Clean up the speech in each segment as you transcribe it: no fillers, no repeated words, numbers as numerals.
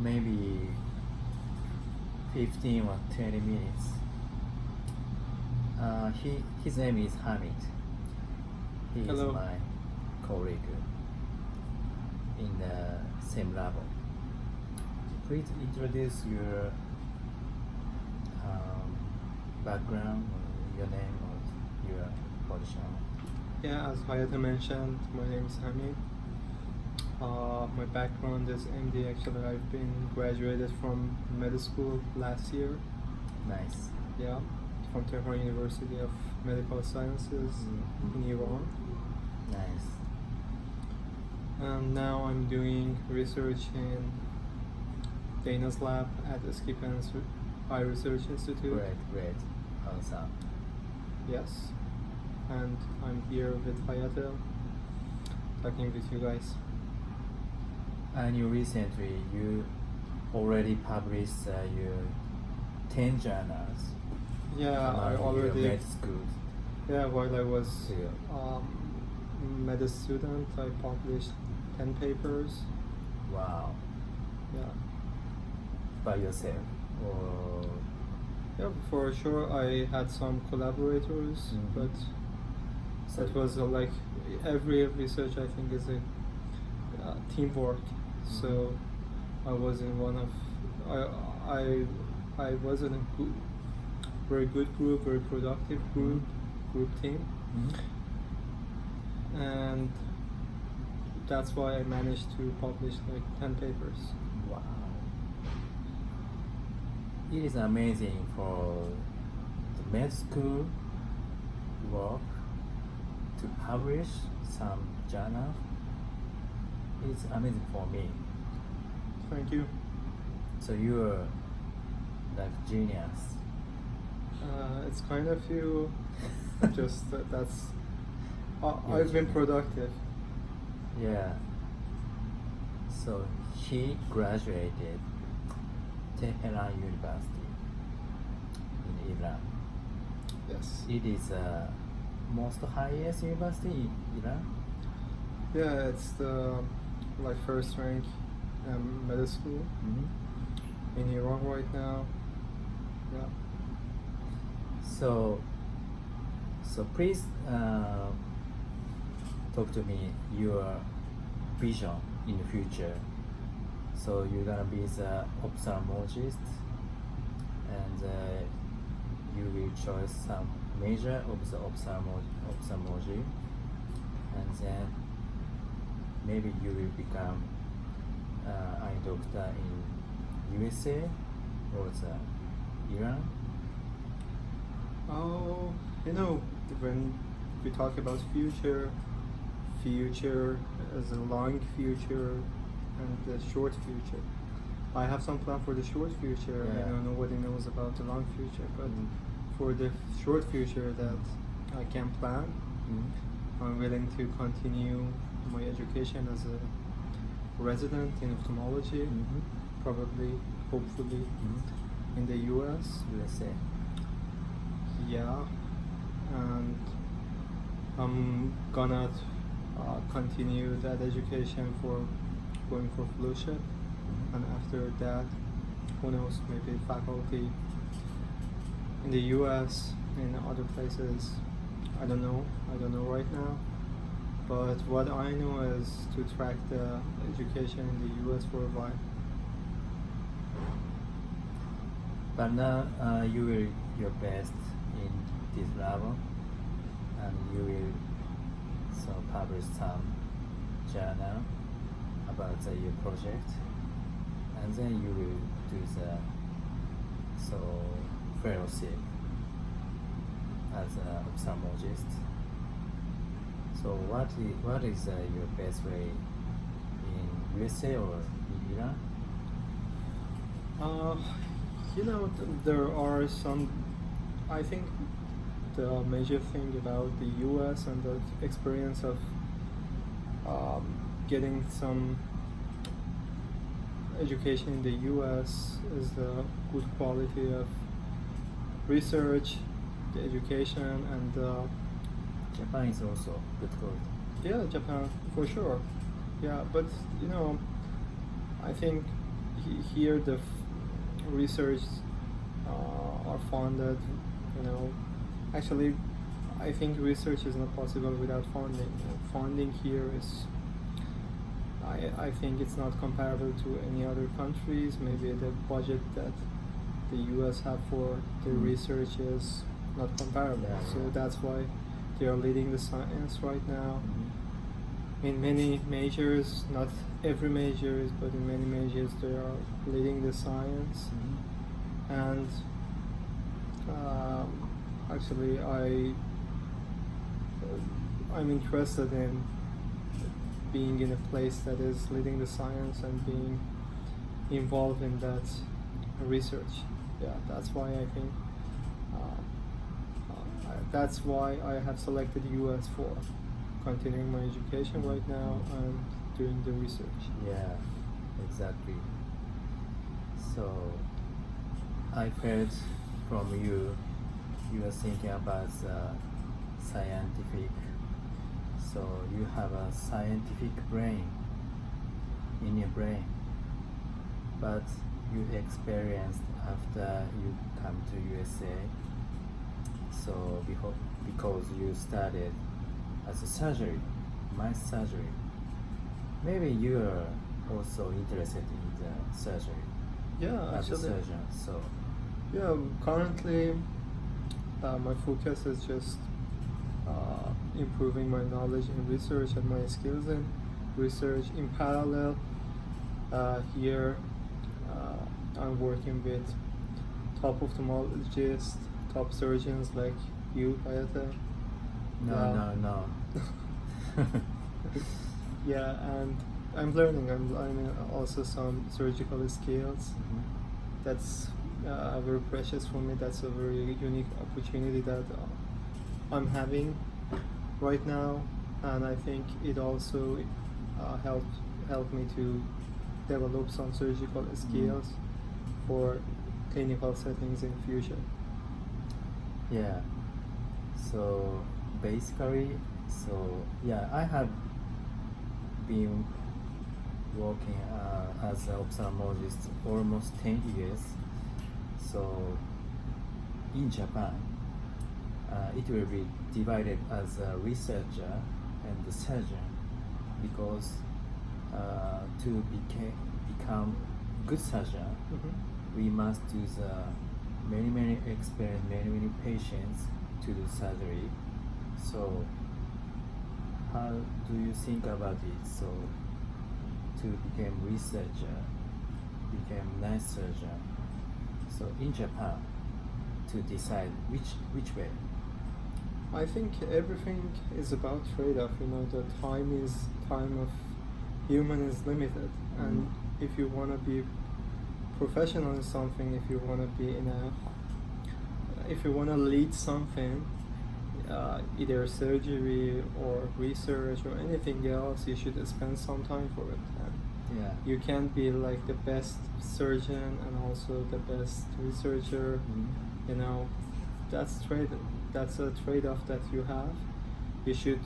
maybe 15 or 20 minutes. His name is Hamid. He Hello. is my colleague in the same level. Please introduce your background, or your name, or your position. Yeah, as Hayata mentioned, my name is Hamid. My background is MD. Actually, I've been graduated from med school last year. Nice. Yeah, from Tehran University of Medical Sciences in Iran. Nice. And now I'm doing research in Dana's lab at the Skip and Eye Research Institute. Great. Awesome. Yes. And I'm here with Hayata, talking with you guys. And you already published your 10 journals. Yeah, I your already. med school. Yeah, while I was Yeah. med student, I published 10 papers. Wow. Yeah. By yourself, or Yeah, for sure I had some collaborators, Mhm. but so it was like every research I think is a teamwork. So I was in one of I was in a very good group, very productive group team, and that's why I managed to publish like 10 papers. Wow. It is amazing for the med school work to publish some journal. It's amazing for me. Thank you. So you're like genius. It's kind of you. Just that's. I've been productive. Yeah. So he graduated Tehran University in Iran. Yes. It is most highest university in Iran. Yeah, it's the like first rank med school in Iran right now. Yeah. So please talk to me your vision in the future. So you're gonna be the ophthalmologist, and you will choose some major of the ophthalmology, and then maybe you will become eye doctor in USA or the Iran. Oh, when we talk about future as a long future and the short future. I have some plan for the short future. Yeah. Nobody knows about the long future, but Mhm. for the short future that I can plan, I'm willing to continue my education as a resident in ophthalmology, probably, hopefully, in the US. USA. Yeah, and I'm gonna continue that education for going for fellowship, and after that, who knows, maybe faculty in the US, in other places. I don't know right now, but what I know is to track the education in the US for a while. But now you will your best in this level, and you will publish some journal about your project, and then you will do the fellowship as an ophthalmologist. So what is your best way in USA or in Iran? There are some. I think the major thing about the U.S. and the experience of getting some education in the U.S. is the good quality of research, the education, and Japan is also good quality. yeah, Japan for sure. Yeah, but I think here the research are funded, actually I think research is not possible without funding. Funding here is, I think it's not comparable to any other countries. Maybe the budget that the US have for their research is not comparable. So that's why they are leading the science right now. In many majors, not every majors, but in many majors they are leading the science. And actually I'm interested in being in a place that is leading the science and being involved in that research. Yeah, that's why I think that's why I have selected US for continuing my education right now and doing the research. Yeah, exactly. So I heard from you are thinking about the scientific, so you have a scientific brain in your brain, but you experienced after you come to USA, so because you studied as a surgery, mind surgery, maybe you are also interested in the surgery. Yeah, as a actually. surgeon. So Yeah, currently my focus is just improving my knowledge in research and my skills in research. In parallel, here I'm working with top ophthalmologists, top surgeons like you, Hayata. no. Yeah, and I'm learning. I'm learning also some surgical skills. That's very precious for me. That's a very unique opportunity that I'm having right now, and I think it also helped me to develop some surgical skills for clinical settings in future. Yeah. So basically, I have been working as an ophthalmologist almost 10 years. So in Japan, it will be divided as a researcher and the surgeon, because to become good surgeon, we must do the many experience, many patients to do surgery. So how do you think about it? So to become researcher, become nice surgeon. So in Japan, to decide which way. I think everything is about trade-off. The time of human is limited, and if you want to be professional in something, if you want to lead something, either surgery or research or anything else, you should spend some time for it. And you can't be like the best surgeon and also the best researcher. That's a trade-off that you have. You should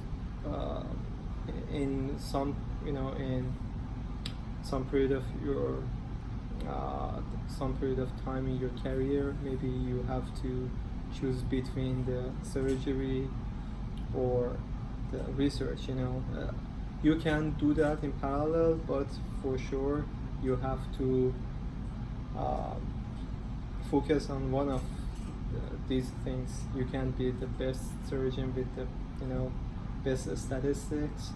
in some period of your some period of time in your career, maybe you have to choose between the surgery or the research. You can do that in parallel, but for sure you have to focus on one of these things. You can't be the best surgeon with the best statistics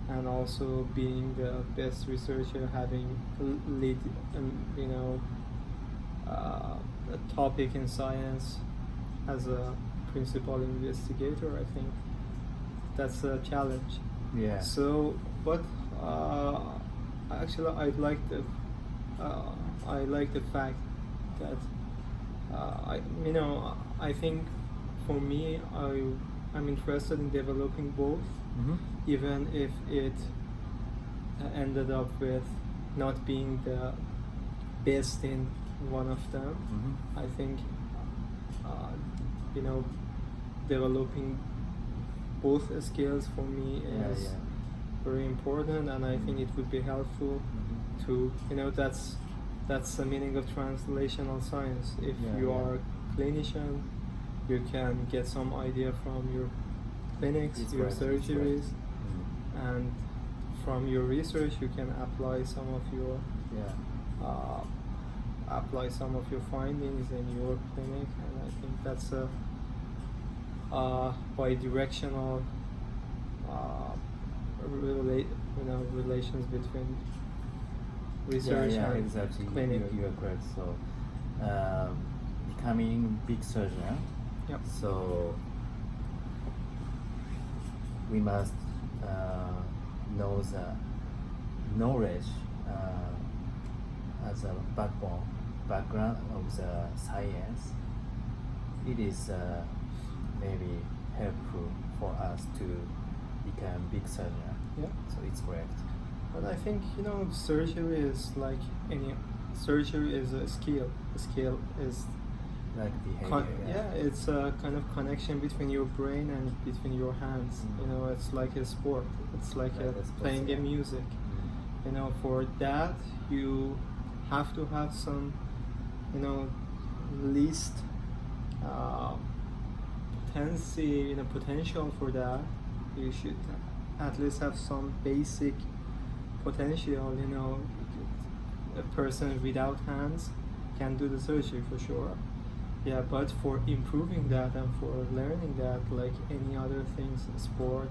and also being the best researcher, having lead a topic in science as a principal investigator. I think that's a challenge. Yeah. So, but actually, I like the fact that I think for me, I'm interested in developing both, even if it ended up with not being the best in one of them. I think developing both skills for me is very important, and I think it would be helpful to that's the meaning of translational science. If Yeah, you yeah. are a clinician, you can get some idea from your clinics, It's your right, it's surgeries, right. and from your research you can apply some of your findings in your clinic, and I think that's a bi-directional relations between research and exactly. clinic. You are correct. So, becoming big surgeon. Yep. So we must know the knowledge as a background of the science. It is maybe helpful for us to become big surgeon. Yeah. So it's correct. But I think surgery is like any surgery is a skill. A skill is Like behavior. it's a kind of connection between your brain and between your hands. It's like a sport. It's like Like a sport, playing yeah. a music. For that you have to have some, least potential for that. You should at least have some basic potential. A person without hands can do the surgery for sure. Yeah, but for improving that and for learning that, like any other things, sport,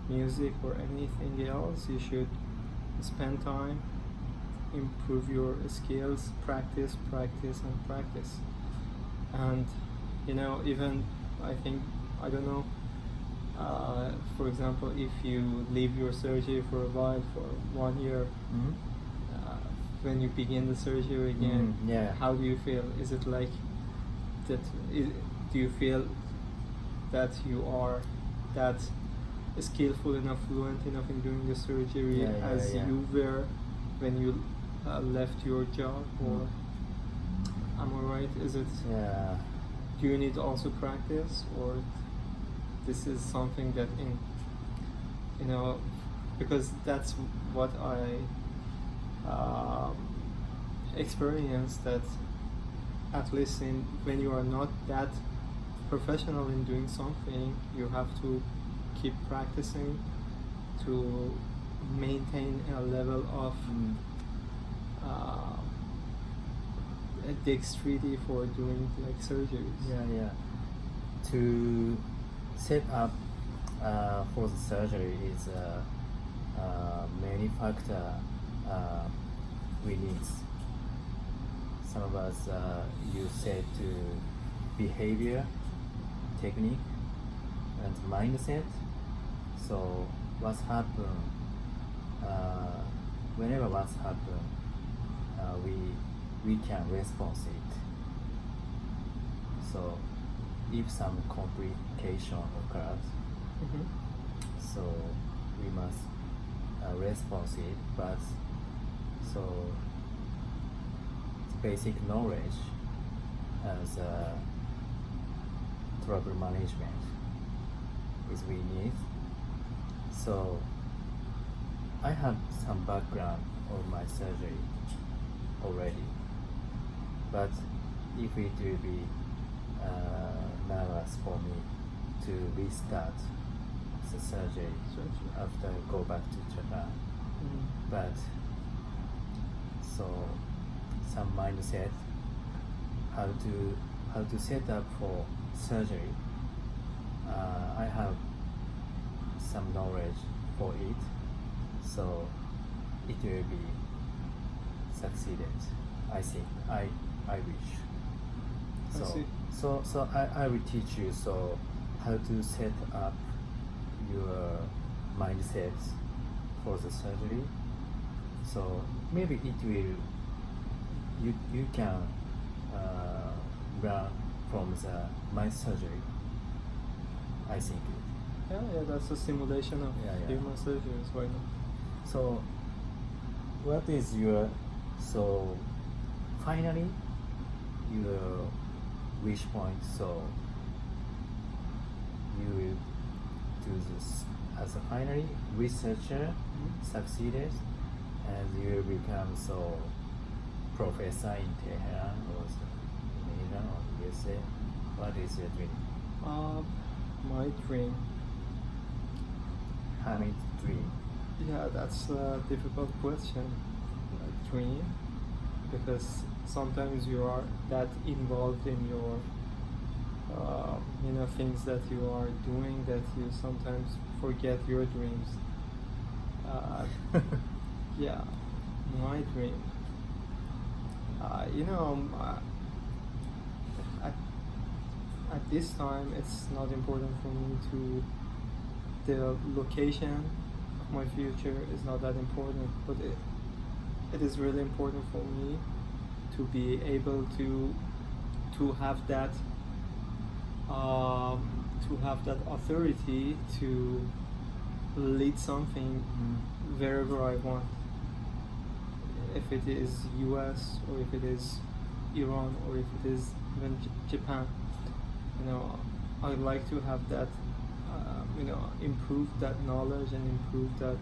music, or anything else, you should spend time, improve your skills, practice, and practice. And even I don't know, for example, if you leave your surgery for a while, for 1 year, when you begin the surgery again, how do you feel? Is it like that? Do you feel that you are that skillful enough, fluent enough in doing the surgery as you were when you left your job, or am I right? Is it? Yeah. Do you need also practice, or this is something that because that's what I experienced, that at least when you are not that professional in doing something, you have to keep practicing to maintain a level of dexterity for doing like surgeries. To set up for the surgery is many factor we need. Some of us you said to behavior, technique, and mindset. So what's happened? Whenever what's happened, we can respond it. So if some complication occurs, so we must respond it. But so basic knowledge as trouble management is we need. So I have some background of my surgery already, but if it will be nervous for me to restart the surgery after I go back to Japan. But so some mindset how to set up for surgery. I have some knowledge for it, so it will be succeeded. I think I wish. So I see. So I will teach you so how to set up your mindset for the surgery. So maybe it will you can learn from my surgery. I think. Yeah, that's a simulation of human surgeries. Why not? So what is your finally your wish point? So you will do this as a finally researcher, succeeded, and you will become so professor in Tehran or in Iran or USA? What is your dream? My dream. Hamid's dream. Yeah, that's a difficult question. Dream, because sometimes you are that involved in your, things that you are doing that you sometimes forget your dreams. Yeah, my dream. At this time, it's not important for me to. The location of my future is not that important, but it is really important for me to be able to have that authority to lead something wherever I want. If it is US or if it is Iran or if it is even Japan, I'd like to have that, improve that knowledge and improve that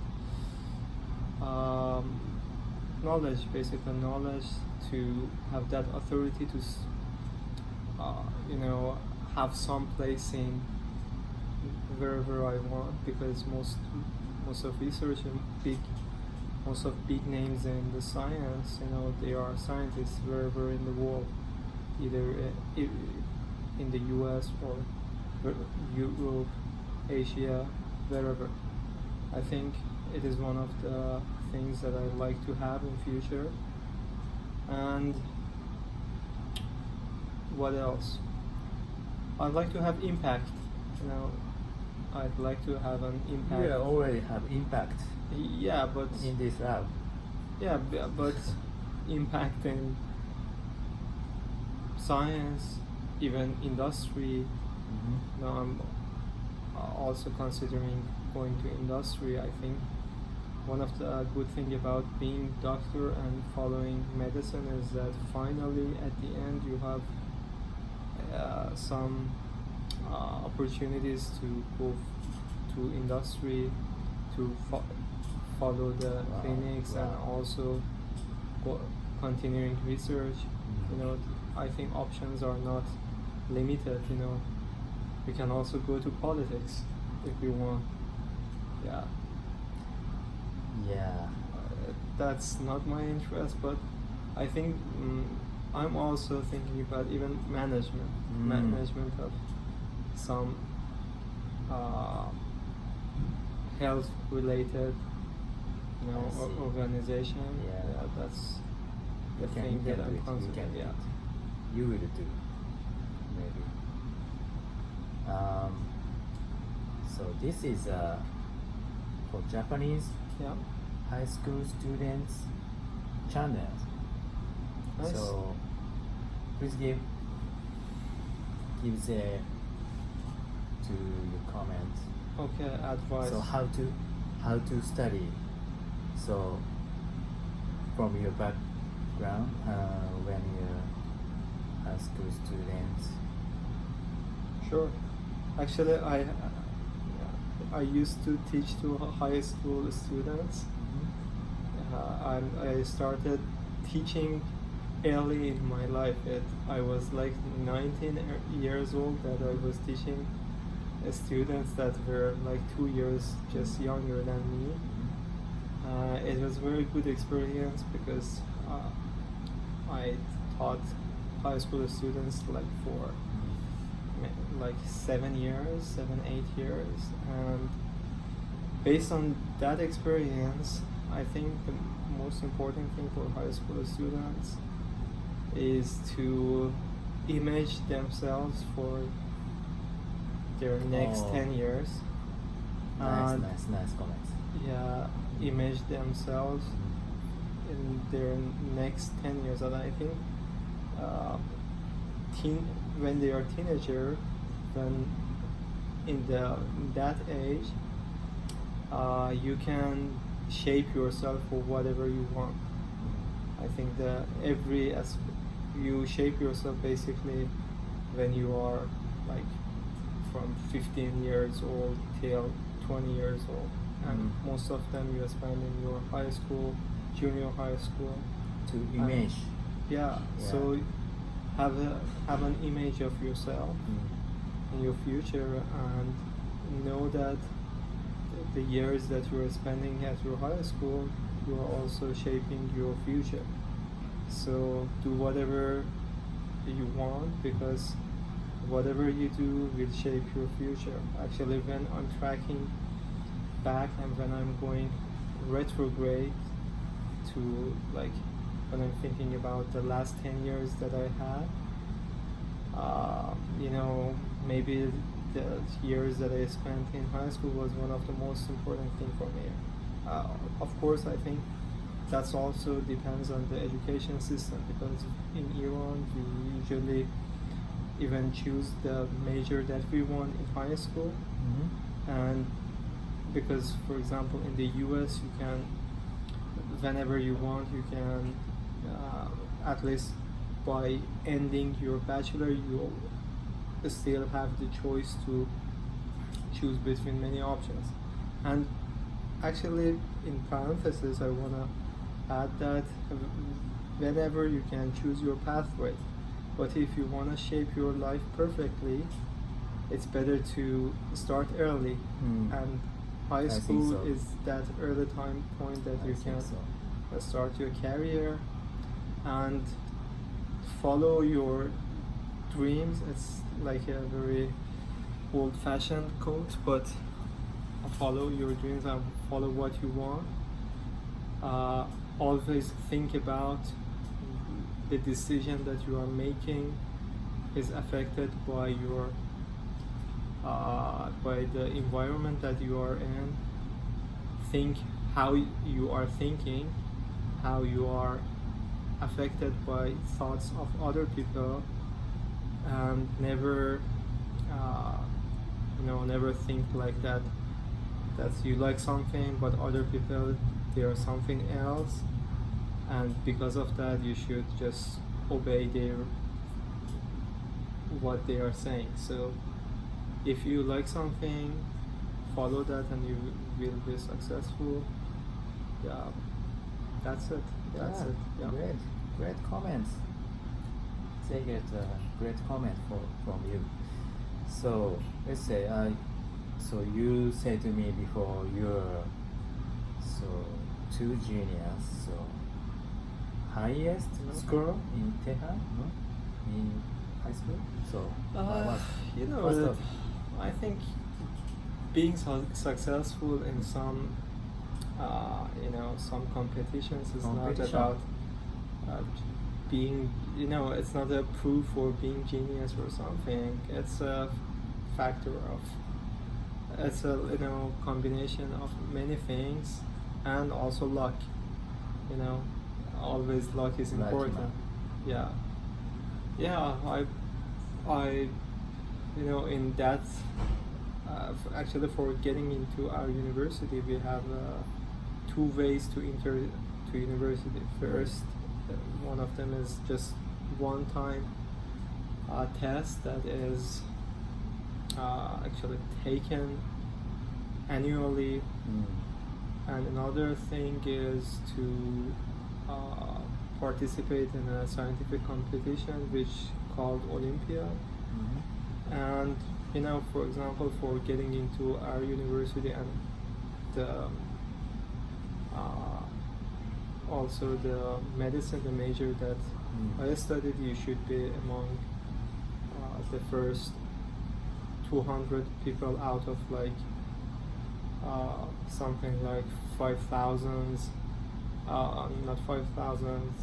knowledge, basic knowledge, to have that authority to, have some place in wherever I want, because most of research and most of big names in the science, they are scientists wherever in the world, either in the US or Europe, Asia, wherever. I think it is one of the things that I'd like to have in future. And what else? I'd like to have impact. I'd like to have an impact. You already have impact. Yeah, but in this lab. Yeah, but impact in science, even industry. Mm-hmm. Now I'm also considering going to industry. I think one of the good thing about being doctor and following medicine is that finally at the end you have some opportunities to go to industry, to follow the clinics, and also continuing research. I think options are not limited. We can also go to politics if you want. Yeah. That's not my interest, but I think I'm also thinking about even management of some health related organization. Yeah. That's the thing that I'm considering. Yeah. You will do, maybe. So this is for Japanese high school students channel. Nice. So please give the to your comment. Okay, advice. So how to study. So from your background, when you're high school students. Sure. Actually, I used to teach to high school students. I started teaching early in my life. I was like 19 years old that I was teaching students that were like 2 years just younger than me. It was a very good experience because I taught high school students for 7, 8 years, and based on that experience, I think the most important thing for high school students is to image themselves for their next 10 years. Nice comments. Yeah, image themselves in their next 10 years. And I think when they are teenager, then in that age, you can shape yourself for whatever you want. I think that you shape yourself basically when you are like from 15 years old till 20 years old, and most of them you spend in your high school, junior high school. To image Yeah. So have an image of yourself in your future, and know that the years that you are spending at your high school, you are also shaping your future. So do whatever you want, because whatever you do will shape your future. Actually, when I'm tracking back and when I'm going retrograde to, like, when I'm thinking about the last 10 years that I had, maybe the years that I spent in high school was one of the most important thing for me. Of course, I think that's also depends on the education system, because in Iran we usually even choose the major that we want in high school. And because, for example, in the US you can, whenever you want, you can at least by ending your bachelor you still have the choice to choose between many options. And actually, in parentheses, I want to add that whenever you can choose your pathway, but if you want to shape your life perfectly, it's better to start early. And high school is that early time point that you can start your career and follow your dreams. It's like a very old-fashioned quote, but follow your dreams and follow what you want. Always think about the decision that you are making is affected by your by the environment that you are in. Think how you are thinking, how you are affected by thoughts of other people, and never never think like that you like something but other people they are something else, and because of that you should just obey what they are saying. So if you like something, follow that and you will be successful. That's it. Great comments. Take it, great comment from you. So let's say so you said to me before you're two juniors, so highest score in Tehran, in high school. So I think being successful in some some competitions is not about being, it's not a proof for being genius or something. It's a factor of, it's a combination of many things, and also luck. Always luck is important. I in that actually for getting into our university we have two ways to enter to university. First, one of them is just one-time test that is actually taken annually, and another thing is to participate in a scientific competition which called Olympiad. And for example, for getting into our university and also the medicine, the major that I studied, you should be among the first 200 people out of like something like 5,000, not 5,000,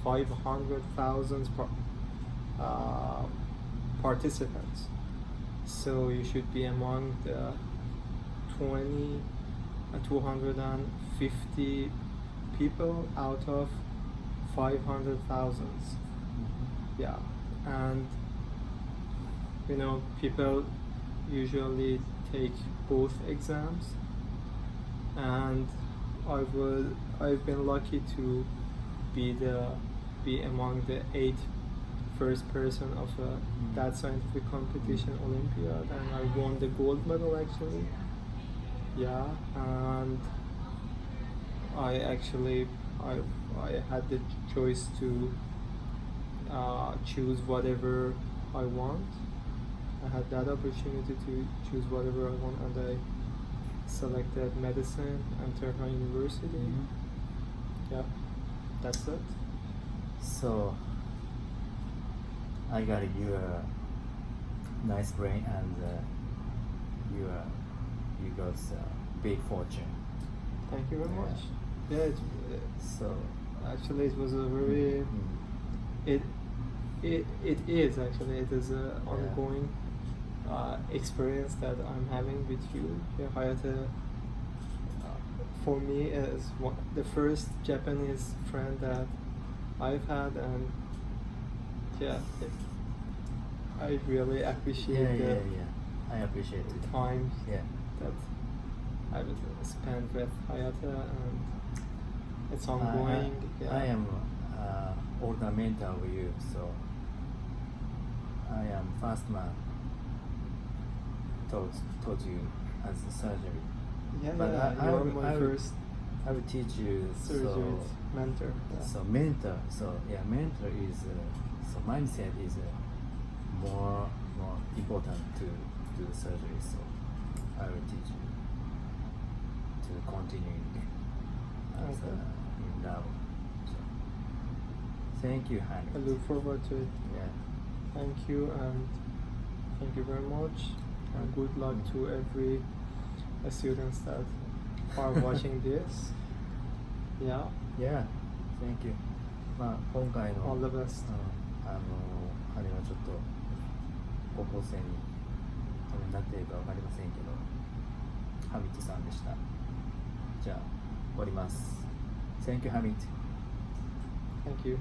500,000 participants. So you should be among the 250 people out of 500,000. And people usually take both exams, and I've been lucky to be among the 8 first person of that scientific competition, Olympiad, and I won the gold medal actually. And I actually I had the choice to choose whatever I want. I had that opportunity to choose whatever I want, and I selected medicine and Tehran University. Yeah, that's it. So I got your nice brain and you got big fortune. Thank you very Yeah. much. Yeah, So actually it was a very it is actually it is a ongoing experience that I'm having with you. Yeah, Hayate, for me is the first Japanese friend that I've had, and yeah, I really appreciate the I appreciate it. time Yeah. that I would spend with Hayate, and it's ongoing. I am older mentor of you, so I am first man taught you as a surgery. Yeah, But you're my first I will teach you. surgery mentor. Yeah. So mentor. So mentor is so mindset is more important to do the surgery. So I will teach you to continue as in love. So, thank you, Hani. I look forward to it. Yeah. Thank you, and thank you very much, and good luck to every students that are watching this. Yeah, Yeah. Thank you. まあ今回の all the best. あれはちょっと高校生にためになっているかわかりませんけど、ハミットさんでした。じゃあ終わります。Thank you, Hamid. Thank you.